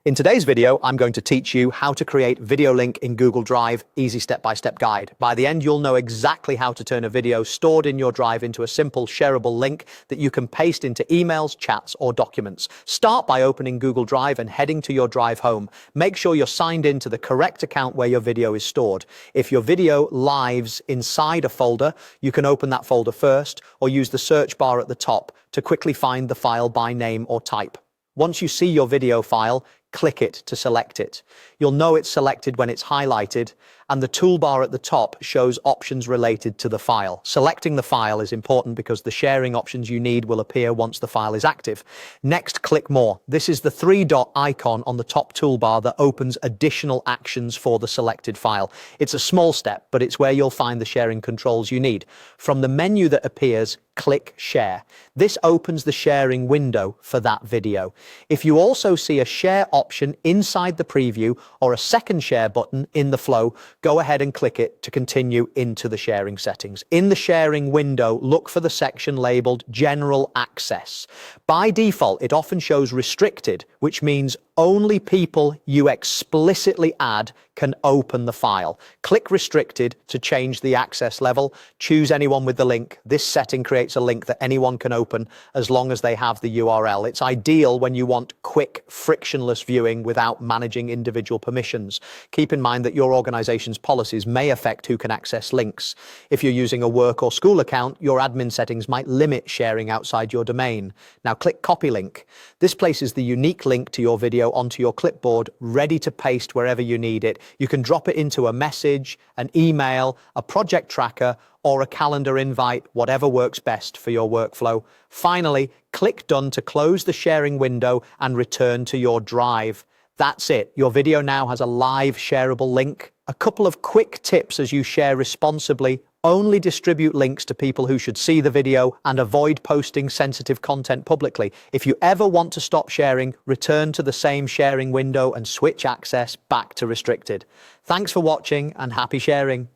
In today's video, I'm going to teach you how to create video link in Google Drive, easy step-by-step guide. By the end, you'll know exactly how to turn a video stored in your Drive into a simple shareable link that you can paste into emails, chats, or documents. Start by opening Google Drive and heading to your Drive home. Make sure you're signed in to the correct account where your video is stored. If your video lives inside a folder, you can open that folder first or use the search bar at the top to quickly find the file by name or type. Once you see your video file, click it to select it. You'll know it's selected when it's highlighted, and the toolbar at the top shows options related to the file. Selecting the file is important because the sharing options you need will appear once the file is active. Next, click More. This is the three-dot icon on the top toolbar that opens additional actions for the selected file. It's a small step, but it's where you'll find the sharing controls you need. From the menu that appears, click Share. This opens the sharing window for that video. If you also see a share option inside the preview or a second share button in the flow, go ahead and click it to continue into the sharing settings. In the sharing window, look for the section labeled General Access. By default, it often shows restricted, which means only people you explicitly add can open the file. Click Restricted to change the access level. Choose anyone with the link. This setting creates a link that anyone can open as long as they have the URL. It's ideal when you want quick, frictionless viewing without managing individual permissions. Keep in mind that your organization's policies may affect who can access links. If you're using a work or school account, your admin settings might limit sharing outside your domain. Now click Copy Link. This places the unique link to your video onto your clipboard, ready to paste wherever you need it. You can drop it into a message, an email, a project tracker, or a calendar invite, whatever works best for your workflow. Finally, click Done to close the sharing window and return to your Drive. That's it. Your video now has a live shareable link. A couple of quick tips as you share responsibly. Only distribute links to people who should see the video and avoid posting sensitive content publicly. If you ever want to stop sharing, return to the same sharing window and switch access back to restricted. Thanks for watching and happy sharing.